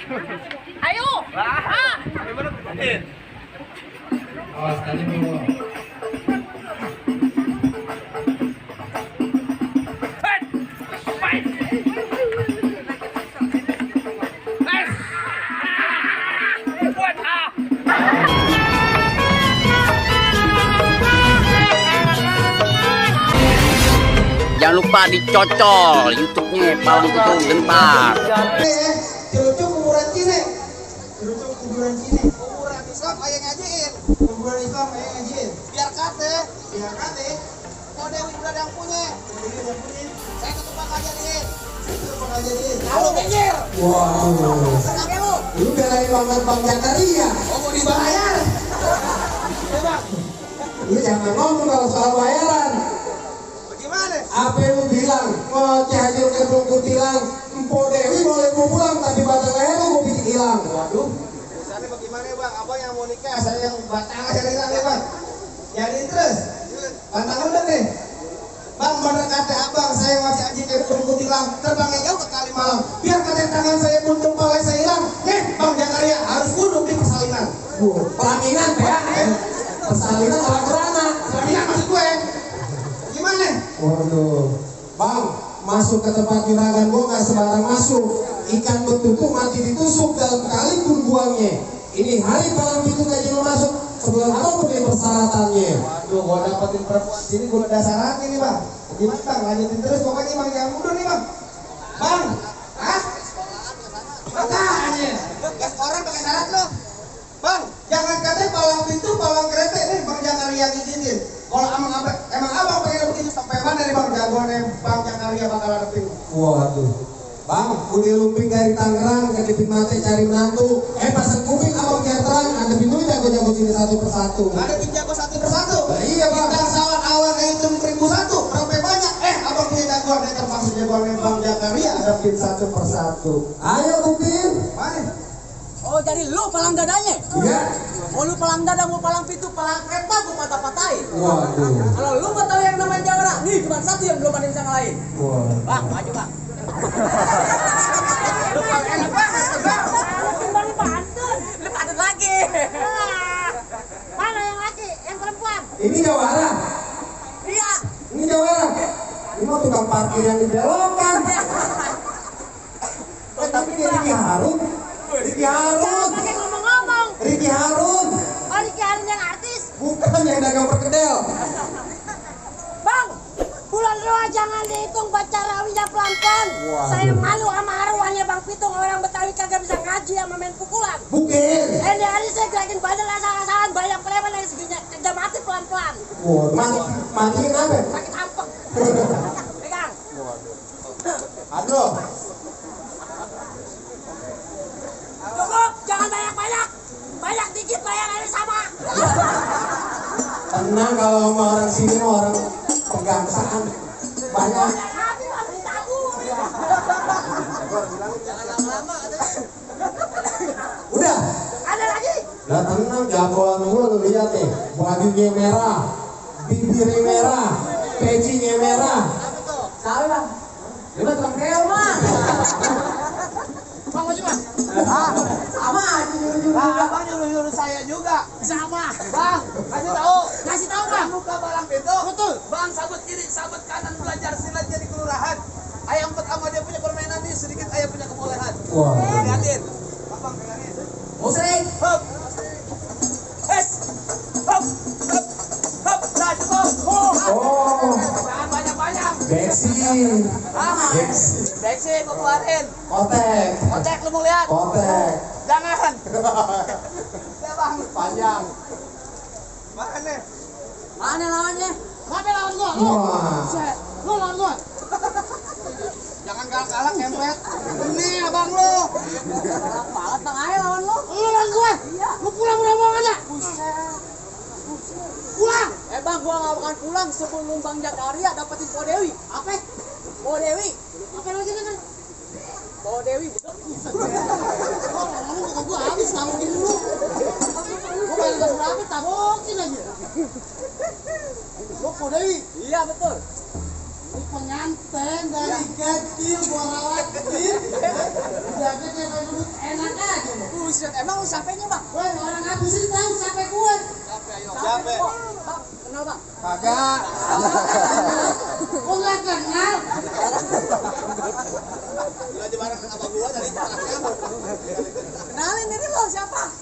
Ayo. Awas tadi dulu. Jangan lupa dicocol YouTube-nya Palang Pitung Gentar. Cerucuk kuburan Cine. Cerucuk kuburan Cine. Kuburan Islam ayah ngajiin. Kuburan Islam ayah ngajiin. Biar kate. Biar kate. Kau Dewi udah yang punya. Dewi yang punya. Saya ketupat ngajarin. Ketupat ngajarin. Lalu minggir. Waduh. Senang lu. Lu belain Bang Jakaria. Oh mau dibayar. Coba. Lu jangan ngomong kalau soal bayaran. Bagaimana? Apa yang lu bilang? Ngoceh aja udah belum kutilang. Empo Dewi boleh mau pulang tapi batang leher lu mau bikin hilang. Waduh. Urusannya bagaimana bang? Abang yang mau nikah, saya yang batang aja hilang ya bang. Jadi terus. Batang udah nih. Bang bener kata abang, saya masih anjing kayak burung hilang. Terbangnya jauh ke Kalimalang. Biar kata tangan saya buntung palai saya hilang. Nih bang Jakaria harus duduk di persalinan. Pelaminan ya. Persalinan ala kerana. Persalinan maksud gue. Gimana? Waduh. Bang, masuk ke tempat juragan gua nggak sembarang masuk. Ikan betutu mati ditusuk dalam kali pun buangnya. Ini hari Palang Pitung aja mau masuk sebelum apapun yang persyaratannya. Waduh, gua dapetin perempuan sini gua udah syarat ini bang. Gimana bang? Lanjutin terus pokoknya bang jangan mundur nih bang. Bang, hah? Makanya, orang pakai syarat lo. Bang, jangan katanya palang pintu, palang kereta nih bang Jakaria ngizinin. Kalau emang abang pengen begitu sampai mana nih bang jagoannya bang Jakaria bakal hadapin. Waduh. Bang, udah lumping dari Tangerang ke Dipin Mate cari menantu. Pasang kuping abang Jatran, ada pintu jago-jago sini satu persatu. Ada pinjago satu persatu. Nah, iya bang. Bintang sawan awan itu 1001. Berapa banyak? Abang punya jagoan yang termasuk jagoannya bang Jakaria hadapin satu persatu. Ayo Bupin. Mana? Oh jadi lu palang dadanya? Iya. Oh lu palang dada mau palang pintu, palang kereta gua patah-patahin. Waduh. Kalau lu mau tahu yang namanya jawara, nih cuma satu yang belum ada yang bisa ngalahin. Waduh. Bang, maju bang. Lu paling enak banget bang. Kembali pantun. Lu pantun lagi. Mana yang laki? Yang perempuan? Ini Jawara. Iya. Ini Jawara. Ini mau tukang parkir yang dibelokan. Tapi dia Ricky Harun. Ricky Harun. Pakai ngomong-ngomong. Ricky Harun. Oh, Ricky Harun yang artis. Bukan yang dagang perkedel. Bang, bulan doa jangan dihitung baca rawinya pelan-pelan. Saya malu sama arwahnya Bang Pitung. Orang Betawi kagak bisa ngaji sama main pukulan. Bukan. Ini hari saya gerakin badan asal-asalan banyak preman yang segini kerja mati pelan-pelan. Waduh. Mati kenapa? Sakit ampek. Pegang. Aduh. Cukup, jangan banyak-banyak. Banyak dikit bayarannya sama. Tenang kalau sama orang sini mah orang pegangsaan. Banyak. Hati harus ditabung. Udah. Ada lagi? Lah tenang jagoan gua lu lihat nih. Bajunya merah. Bibirnya merah. Pecinya merah. Salah. Dia mah tukang keong mah. Bang maju bang. Sama aja nyuruh-nyuruh. Abang nyuruh saya juga. Sama. Bang, kasih tahu. Kasih tahu bang. Buka palang pintu. Betul. Bang, sabut kiri, sabut kanan belajar silat jadi kelurahan. Ayam pertama dia punya permainan nih, sedikit ayam punya kebolehan. Wah. Lihatin. Abang pegangin. Musrik. Hop. Es. Hop. Hop. Hop. Nah, cukup. Oh. Jangan banyak-banyak. Beksi. Ah. Beksi. Beksi, gua keluarin. Kotek. Kotek lu mau lihat? Kotek. Jangan. Ya bang, Panjang. mana nih? Mana lawannya? Siapa lawan gua? Wah. Lu lawan gua? Jangan galak-galak kempet. Ini abang lu. Palat bang ayo lawan lu. Lu lawan gua? Iya. Lu pulang udah mau aja? Pulang. Bang gua nggak akan pulang sebelum Bang Jakaria dapetin Po Dewi. Apa? Po Dewi. Apa lagi kan? Po Dewi. Oh, ngomong gua habis ngomongin dulu. Gua pengen nggak berapa tabokin aja. Lu kok Dewi? Iya betul. Ini pengantin dari kecil gua rawatin. Jadi kayak duduk enak Buset, emang lu siapanya bang? Woi, orang habis ini tahu siapa gue. Siapa? Bang, kenal bang? Kagak. Kok nggak kenal? Gila di bareng sama gua dari Kenalin diri lo siapa?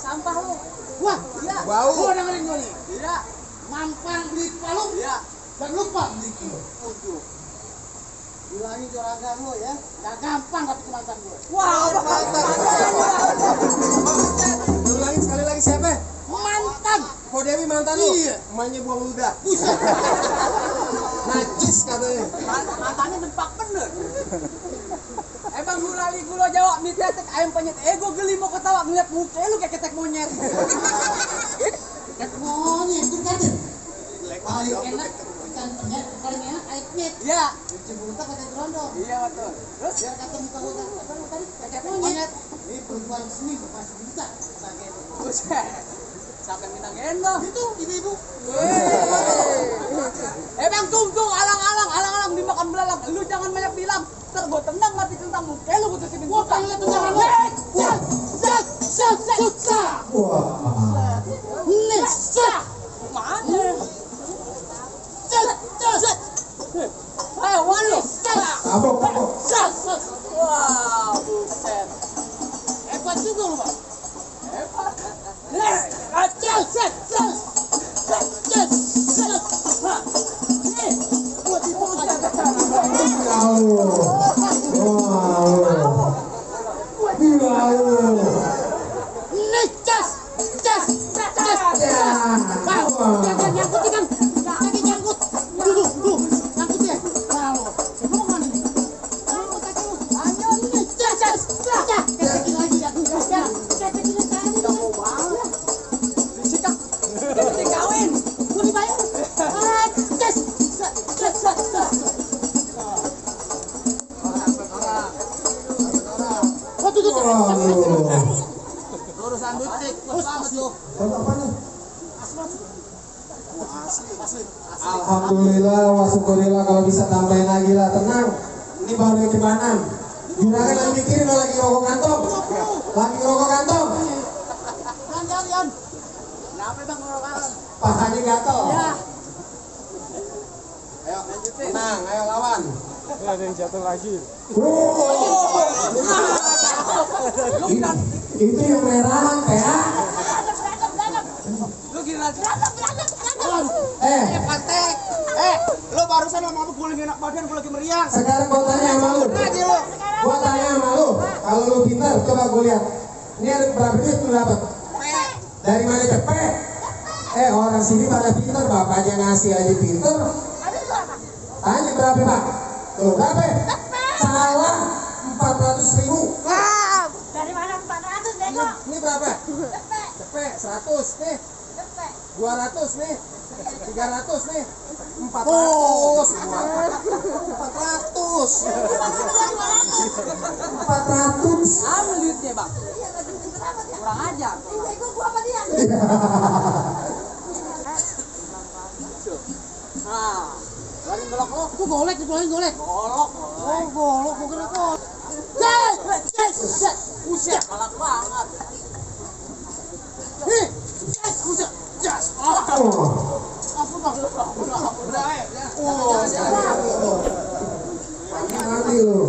Sampah lo. Wah, Iya. Bau. gua dengerin gue nih. Iya. Mampang beli palung Iya. dan lupa beli kilo. Udah. Bilangin juragan lo ya. Gak gampang dapet mantan gue. Wah, Ulangin sekali lagi siapa? Mantan. Kok Dewi mantan lu? Iya. Emaknya buang ludah. Buset. Najis katanya. matanya dempak bener. Bang lu lali gula jawab nih tetek ayam penyet. Gue geli mau ketawa ngeliat muka lu kayak ketek monyet. Ket monyet itu kader. Paling enak ikan penyet, paling enak air penyet. Iya. Cuci muka pakai gerondong. Iya betul. Terus Biar kata muka gue apa lu tadi? Ketek monyet. Ini perempuan seni pasti bisa. Pakai buset. Siapa yang minta gendong? itu ibu-ibu. Bang tunggu alang-alang dimakan belalang. Lu jangan banyak bilang. Ntar gue tendang mati tentang muka lu gue tutupin Gua muka. pengen tendangan lu. Wah. Nesa. Mana? Ayo walu. Apa? Wah, buset. Hebat juga lu, Bang. Hebat. Disikap. Dia kawin. Urusan duit, banget lu. Alhamdulillah, wasyukurillah kalau bisa tambahin lagi lah, tenang. Ini baru kebanan. Juragan lagi mikirin lo lagi rokok kantong. Lagi rokok kantong. Jangan. Kenapa bang ngorokan? Pahanya gatel. Ya. Ayo, tenang, ayo lawan. Ada yang jatuh lagi. Itu yang merahan, ya. Lu gila. Pantek. Lu barusan ngomong gue lagi enak badan, gue lagi meriang. Sekarang gua tanya sama lu. Gua tanya sama lu. Kalau lu pintar, coba gua lihat. Ini ada berapa duit lu dapat? Dari mana cepet? Orang sini pada pintar, bapaknya ngasih aja pintar. Tanya berapa pak? Tuh berapa? Salah 400.000. Dari mana 400 bego? Ini berapa? Cepet 100 nih. 200 nih. 300 nih. 400. 400. Sama duitnya bang. Kurang aja. Bego gua apa dia? Nah, lagi belok lo. Itu golek, golek. Golok. Oh, golok, gua kira golok. Buset, galak banget. Buset. Ampun bang. Udah ya. Nanti lu.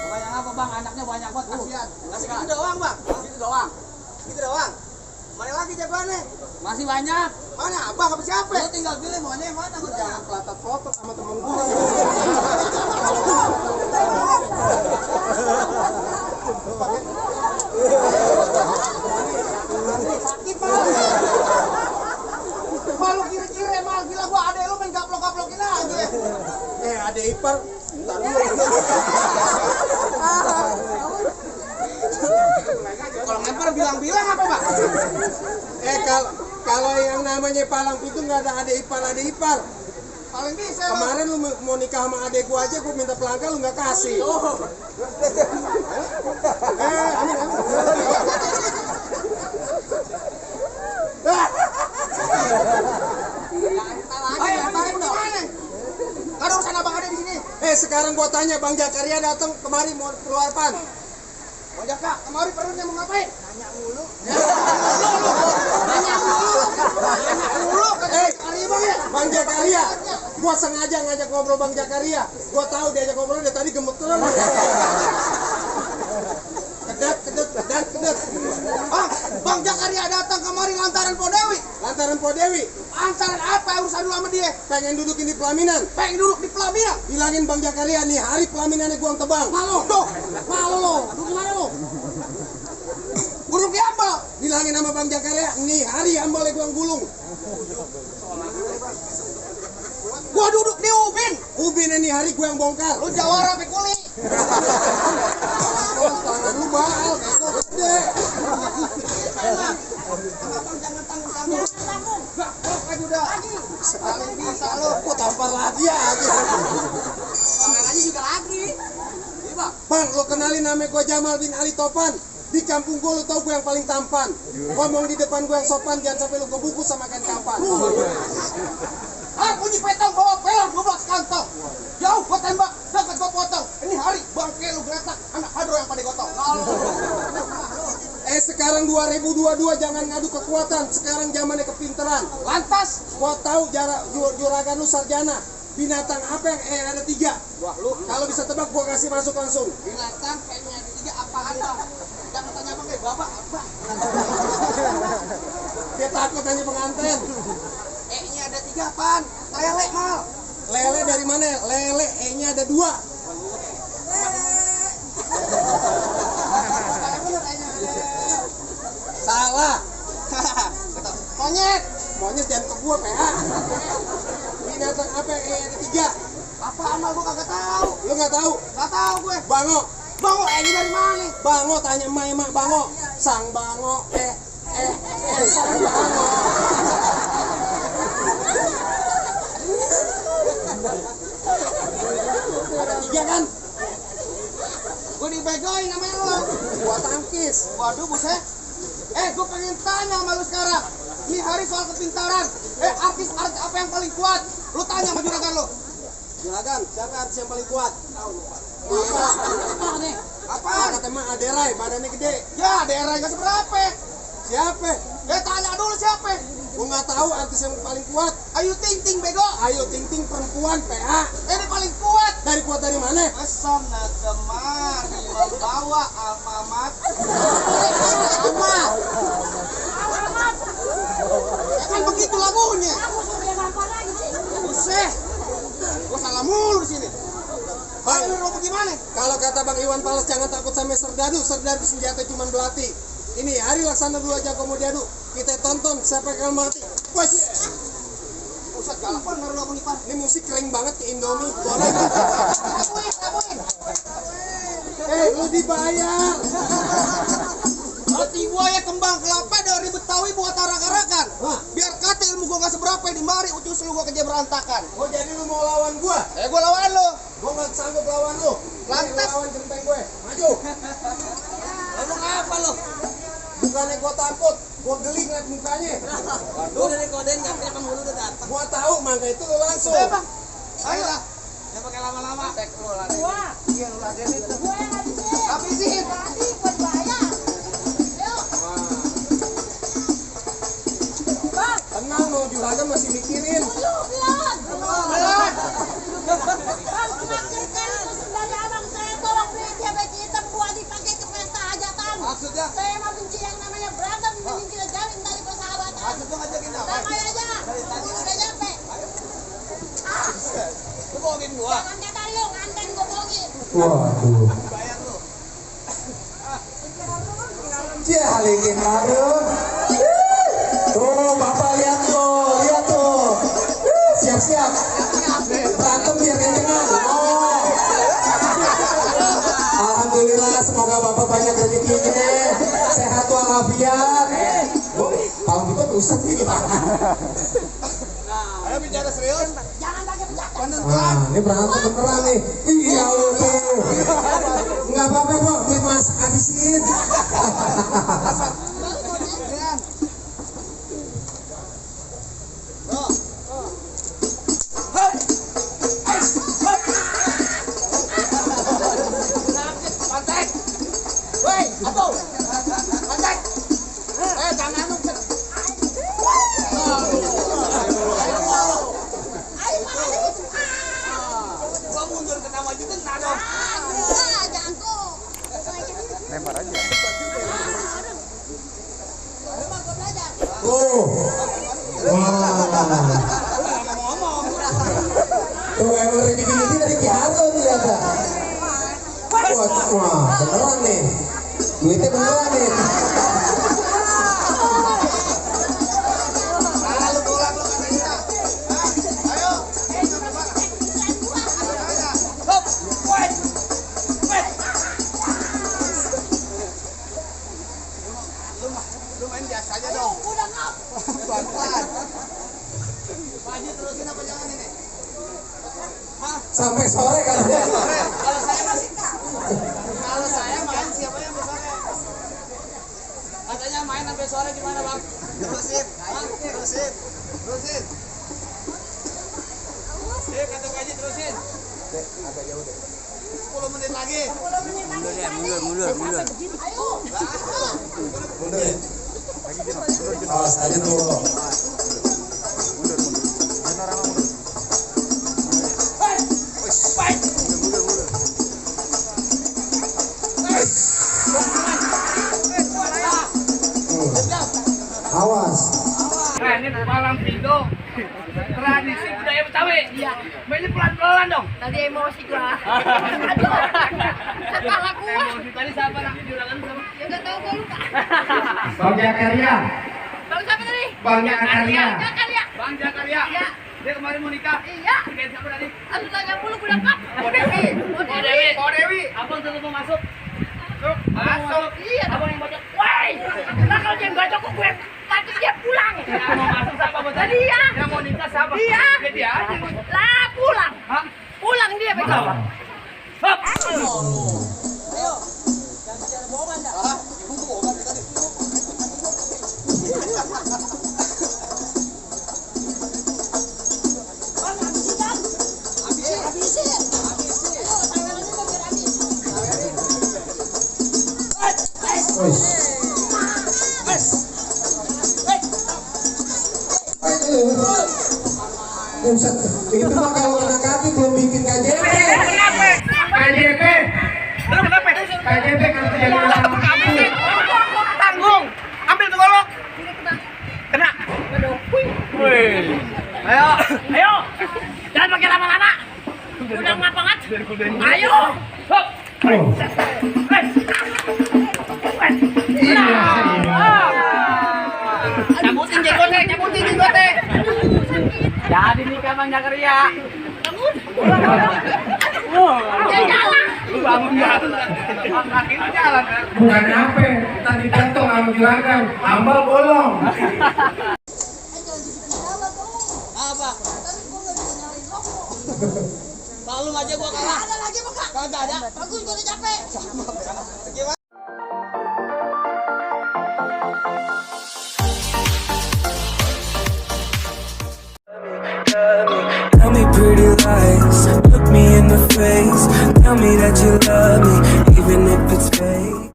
Banyak apa bang? Anaknya banyak banget. Kasihan. Masih gitu doang, Bang. Gitu doang. Gitu doang. Mana lagi jagoannya? Masih banyak. Mana abang apa siapa? Lu tinggal pilih maunya yang mana. Gua jangan Foto sama temen gua. Sakit malu. Malu kiri-kiri emang gila gua adek lu main gaplok-gaplokin aja. Adek ipar. Bentar dulu. Kalau lempar bilang-bilang apa, Bang? Kalau yang namanya palang pintu nggak ada adek ipar. Paling bisa, Bang. Kemarin lu mau nikah sama adek gua aja, gua minta pelanggan lu nggak kasih. Ayo, tarik gimana? Ada urusan abang ada di sini. Sekarang gua tanya Bang Jakaria datang kemari mau keluar pan. Bang Jaka, kemari perutnya mau ngapain? Nanya mulu. Nanya mulu. Eh, Bang Jakaria, gua sengaja ngajak ngobrol Bang Jakaria. Gua tahu diajak ngobrol dari tadi gemeteran. Kedet. Bang Jakaria datang kemari lantaran Po Dewi. Lantaran Po Dewi Lantaran apa urusan lu sama dia? pengen dudukin di pelaminan. Pengen duduk di pelaminan. Bilangin Bang Jakaria nih hari pelaminannya gua yang tebang. Malu lo. Duduk di mana lo? Duduk di ambal. Bilangin sama Bang Jakaria nih hari ambalnya gua yang gulung. Gua duduk di ubin. Ubin ini hari gua yang bongkar. Lu jawara pe kuli. Tangan lu baal, besok gede. Jangan tanggung. Gak, lagi udah. Paling bisa lo. Gua tampar lagi ya. Tangan aja juga lagi. Iya, Bang. Bang, lo kenalin nama gua Jamal bin Ali Topan. Di kampung gua lo tau gua yang paling tampan. Ngomong di depan gua yang sopan, jangan sampai lo kebungkus sama kain kapan. Ah, bunyi petang bawa pelor 12 kantong. Jauh gua tembak, dekat gua potong. Ini hari bangke lu geletak, anak hadro yang pada gotong. Sekarang 2022 jangan ngadu kekuatan. Sekarang zamannya kepinteran. Lantas, Gua tahu juragan lu sarjana. Binatang apa yang ada 3? wah lu Kalau bisa tebak gua kasih masuk langsung. binatang kayaknya ada 3 apaan bang? Jangan tanya bang kayak bapak apa? Dia takut hanya pengantin. E-nya ada 3 apaan? Lele mal. Lele dari mana? Lele E-nya ada 2. Kayak bener E-nya. Salah. Monyet. Monyet jangan ke gua, PA. Binatang apa yang E-nya ada 3? Apaan mal gua kagak tahu. Lu nggak tahu? Gak tahu gue. Bango. Bang, E-nya dari mana? Bango tanya emak Bango. Sang Bango sang Bango. Ada 3 kan? Gue dibegoin namanya lo. Gua tangkis. Waduh buset. Gue pengen tanya sama lu sekarang. Ini hari soal kepintaran. Artis apa yang paling kuat? Lu tanya sama juragan lu. Juragan, siapa artis yang paling kuat? Apa nih? Apaan? Kata emak Aderai, badannya gede. Ya, daerah gak seberapa. Siapa? Tanya dulu siapa? Gua nggak tahu artis yang paling kuat. Ayu Ting Ting bego. Ayo Ting Ting perempuan, PA. Ini paling kuat. Dari kuat dari mana? Pesona kemari membawa almamat. Kan begitu lagunya. Aku suruh dia ngapain lagi sih? Buset. Gua salah mulu di sini. Bang, Lu mau gimana? kalau kata Bang Iwan Fals jangan takut sama serdadu senjata cuma belati. Ini hari laksana 2 jago mau diadu. Kita tonton siapa yang mati. Wes. Buset galak bener lu Bang Ipan. Ini musik keren banget ke Indomie. Lu dibayar. Hati gua ya kembang kelapa dari Betawi buat arak-arakan. Wah. Biar kata ilmu gua gak seberapa di mari ucus lu gua kerja berantakan. Oh jadi lu mau lawan gua? Gua lawan lu. Gua nggak sanggup lawan lu. Lantas. Lu lawan genteng gue. Maju. Lu apa lu? Bukannya gua takut, gua geli ngeliat mukanya. Waduh, dari koden gak punya penghulu udah datang. Gua tahu, mangga itu lu langsung. Bang. Ayo lah. Jangan pakai lama-lama. Tek lu lah. Gua. Iya lu lah Denit. Gua yang habisin. Habisin. Tadi gua dibayar. Yuk. Bang, Tenang lu, juragan masih mikirin. dulu belum. Belum. Bang, menakdirkan itu dari abang saya tolong beli diabetes hitam gua dipakai ke pesta hajatan. Maksudnya? Saya mah benci yang namanya berantem, mending kita jalin tali persahabatan. Maksud lu ngajakin apa? Damai aja, udah nyampe. Lu bohongin gua. Jangan kata lu, nganten gua bohongin. Waduh. Bayar lu. Cia halikin aduh. Tuh, Bapak lihat tuh. Siap-siap. Berantem biar kencengan. Oh. Alhamdulillah, semoga Bapak banyak rezekinya. Sehat walafiat. Kalau gitu rusak nih kita. Ayo bicara serius. Jangan pakai bercanda. Nah, ini berantem beneran nih. Iya lu tuh. Enggak apa-apa kok, duit Mas habisin. Woi, Apa? Pantai. Tangan lu. Gua mundur kena maju kena dong. Lempar aja. Oh. Wah. Tuh emang rezeki ini dari Kiharto nih ya, Pak. Wah, beneran nih. Duitnya beneran nih. Lalu bola lu katanya. Ayo. Hop. Wait. Lu main biasa aja dong. Pelan-pelan. Maju terusin apa jangan ini? Sampai sore kan. Kalau saya main siapa yang besar? Katanya main sampai sore gimana, Bang? Terusin. Kata gaji terusin. Agak jauh deh. 10 menit lagi. Mundur. Mundur. Awas aja tuh. Awas. Nah, ini malam Pindo. Tradisi budaya Betawi. Iya. Mainnya pelan-pelan dong. Tadi emosi gua. Aduh. Kepala gua. Emosi tadi siapa namanya juragan sama? Ya enggak tahu gua lupa. Bang Jakarya. Bang siapa tadi? Bang Jakarya. Jakarya. Bang Jakarya. Iya. Dia kemarin mau nikah. Iya. Nikahin siapa tadi? Aduh tanya mulu gua lengkap. Ko Dewi. Abang selalu mau masuk. Masuk. Iya. Abang yang bocok. Woi. Nah kalau dia enggak cocok gue mati dia pulang. Yang mau masuk siapa bocok? Tadi ya. Yang mau nikah siapa? Iya. Dia aja. Lah pulang. Hah? Pulang dia betul. Hop. Buset, itu mah kalau anak kaki belum bikin KJP. KJP. KJP kan jadi orang kampung. Tanggung. Ambil tuh golok. Kena. Wih. Ayo. Jangan pakai lama-lama. Udah ngapangat. Ayo. Hop. Cabutin jenggotnya. Jadi nikah Bang Jakarya. Ya jalan. Lu bangun jalan. Kaki lu jalan. Bukan apa, tadi jatuh sama juragan, ambal bolong. Apa? Maklum aja gua kalah. Ada lagi, Pak. Kagak ada. Bagus, gua udah capek.